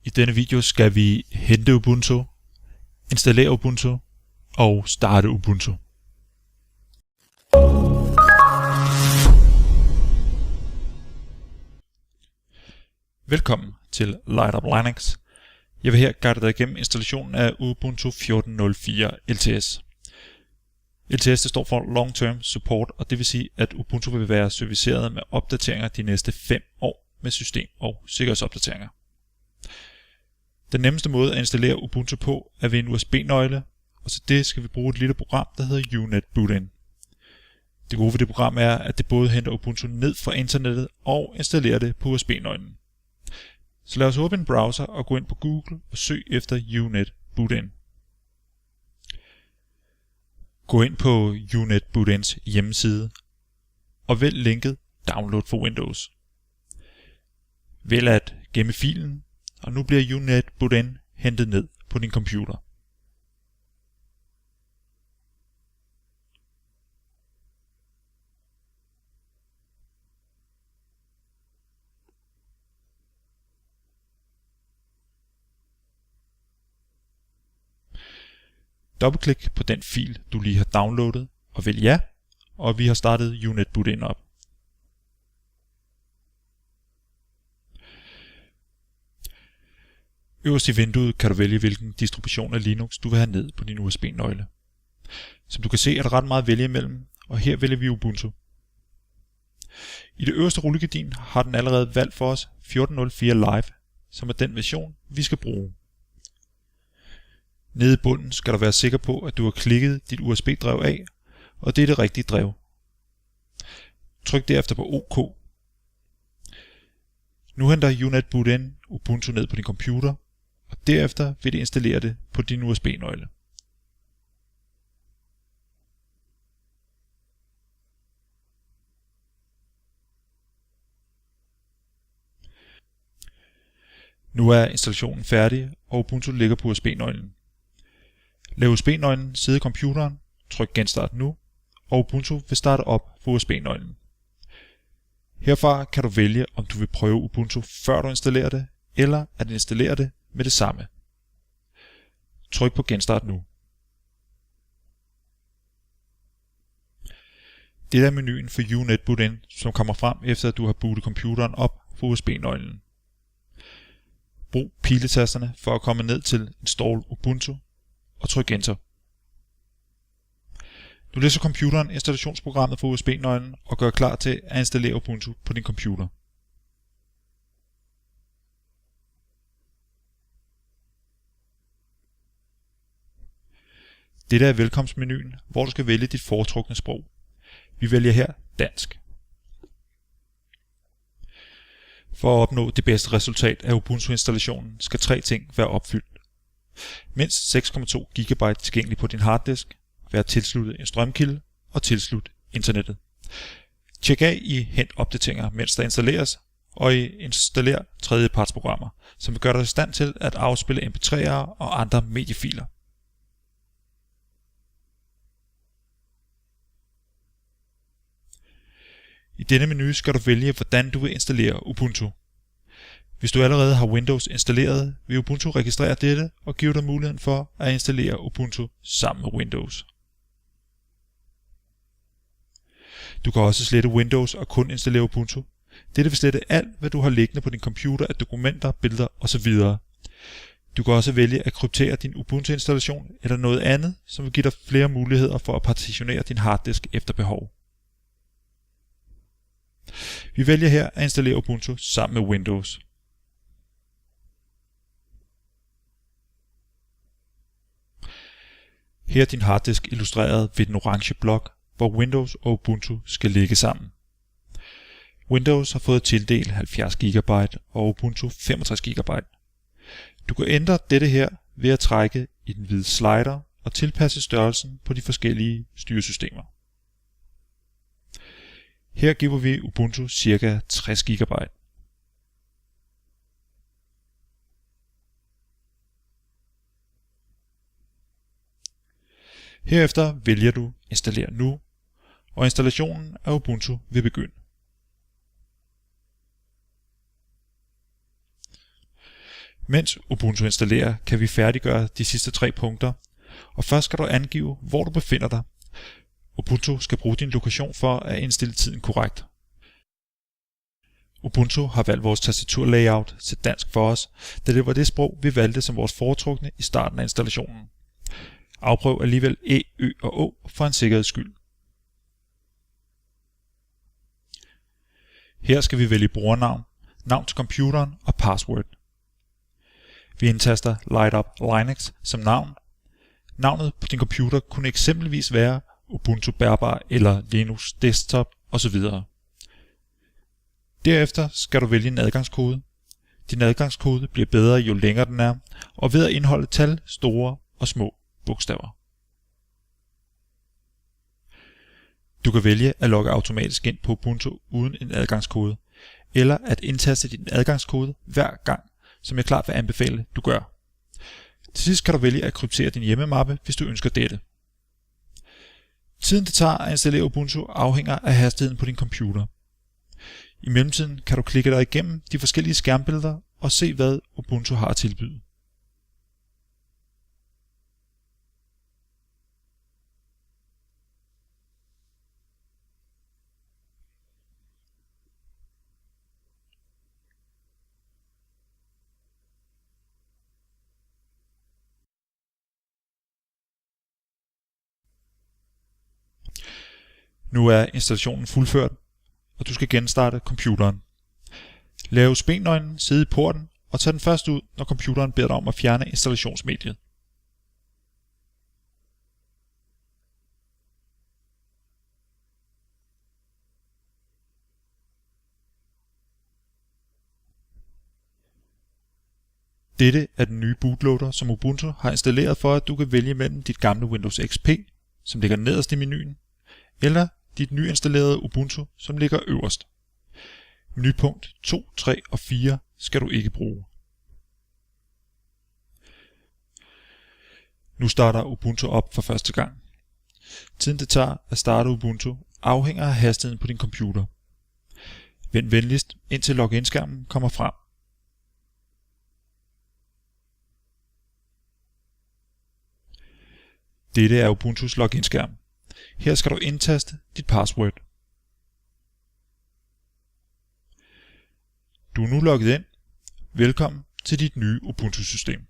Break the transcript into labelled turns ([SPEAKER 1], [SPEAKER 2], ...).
[SPEAKER 1] I denne video skal vi hente Ubuntu, installere Ubuntu og starte Ubuntu. Velkommen til Light Up Linux. Jeg vil her guide dig igennem installationen af Ubuntu 14.04 LTS. LTS det står for Long Term Support, og det vil sige, at Ubuntu vil være serviceret med opdateringer de næste 5 år med system- og sikkerhedsopdateringer. Den nemmeste måde at installere Ubuntu på er ved en USB-nøgle, og til det skal vi bruge et lille program, der hedder UNet Bootinn. Det gode ved det program er, at det både henter Ubuntu ned fra internettet og installerer det på USB-nøglen. Så lad os åbne en browser og gå ind på Google og søg efter UNet Bootinn. Gå ind på UNet Bootins hjemmeside og vælg linket Download for Windows. Vælg at gemme filen, og nu bliver UNet Bootinn hentet ned på din computer. Dobbeltklik på den fil, du lige har downloadet, og vælg ja, og vi har startet UNet Bootinn op. Øverst i vinduet kan du vælge, hvilken distribution af Linux du vil have ned på din USB-nøgle. Som du kan se, er der ret meget at vælge imellem, og her vælger vi Ubuntu. I det øverste rullegardin har den allerede valgt for os 14.04 Live, som er den version, vi skal bruge. Nede i bunden skal du være sikker på, at du har klikket dit USB-drev af, og det er det rigtige drev. Tryk derefter på OK. Nu henter UNet Bootinn Ubuntu ned på din computer, og derefter vil det installere det på din USB-nøgle. Nu er installationen færdig, og Ubuntu ligger på USB-nøglen. Lad USB-nøglen sidde i computeren, tryk genstart nu, og Ubuntu vil starte op på USB-nøglen. Herfra kan du vælge, om du vil prøve Ubuntu før du installerer det, eller at installere det med det samme. Tryk på genstart nu. Det er menuen for UNet Bootinn, som kommer frem efter at du har bootet computeren op på USB-nøglen. Brug piletasterne for at komme ned til Install Ubuntu, og tryk Enter. Nu læser computeren installationsprogrammet fra USB-nøglen og gør klar til at installere Ubuntu på din computer. Dette er velkomstmenuen, hvor du skal vælge dit foretrukne sprog. Vi vælger her dansk. For at opnå det bedste resultat af Ubuntu-installationen skal 3 ting være opfyldt. Mindst 6,2 GB tilgængelig på din harddisk, være tilsluttet en strømkilde og tilslut internettet. Tjek af i Hent opdateringer, mens der installeres, og i Installer tredjepartsprogrammer, som vil gøre dig i stand til at afspille mp3'er og andre mediefiler. I denne menu skal du vælge, hvordan du vil installere Ubuntu. Hvis du allerede har Windows installeret, vil Ubuntu registrere dette og give dig muligheden for at installere Ubuntu sammen med Windows. Du kan også slette Windows og kun installere Ubuntu. Dette vil slette alt, hvad du har liggende på din computer af dokumenter, billeder osv. Du kan også vælge at kryptere din Ubuntu-installation eller noget andet, som vil give dig flere muligheder for at partitionere din harddisk efter behov. Vi vælger her at installere Ubuntu sammen med Windows. Her er din harddisk illustreret ved den orange blok, hvor Windows og Ubuntu skal ligge sammen. Windows har fået tildelt 70 GB og Ubuntu 65 GB. Du kan ændre dette her ved at trække i den hvide slider og tilpasse størrelsen på de forskellige styresystemer. Her giver vi Ubuntu ca. 60 GB. Herefter vælger du Installer nu, og installationen af Ubuntu vil begynde. Mens Ubuntu installerer, kan vi færdiggøre de sidste 3 punkter, og først skal du angive, hvor du befinder dig. Ubuntu skal bruge din lokation for at indstille tiden korrekt. Ubuntu har valgt vores tastaturlayout til dansk for os, da det var det sprog, vi valgte som vores foretrukne i starten af installationen. Afprøv alligevel E, Ø og Å for en sikkerheds skyld. Her skal vi vælge brugernavn, navn til computeren og password. Vi indtaster Light Up Linux som navn. Navnet på din computer kunne eksempelvis være Ubuntu Bærbar eller Linux Desktop osv. Derefter skal du vælge en adgangskode. Din adgangskode bliver bedre jo længere den er, og ved at indeholde tal, store og små bogstaver. Du kan vælge at logge automatisk ind på Ubuntu uden en adgangskode, eller at indtaste din adgangskode hver gang, som jeg klart vil anbefale, du gør. Til sidst kan du vælge at kryptere din hjemmemappe, hvis du ønsker dette. Tiden det tager at installere Ubuntu afhænger af hastigheden på din computer. I mellemtiden kan du klikke dig igennem de forskellige skærmbilleder og se, hvad Ubuntu har at tilbyde. Nu er installationen fuldført, og du skal genstarte computeren. Lav spændnøglen, sidde i porten og tag den først ud, når computeren beder dig om at fjerne installationsmediet. Dette er den nye bootloader, som Ubuntu har installeret for, at du kan vælge mellem dit gamle Windows XP, som ligger nederst i menuen, eller dit nyinstallerede Ubuntu, som ligger øverst. Menupunkt 2, 3 og 4 skal du ikke bruge. Nu starter Ubuntu op for første gang. Tiden det tager at starte Ubuntu afhænger af hastigheden på din computer. Vend venligst indtil login-skærmen kommer frem. Dette er Ubuntus login-skærm. Her skal du indtaste dit password. Du er nu logget ind. Velkommen til dit nye Ubuntu-system.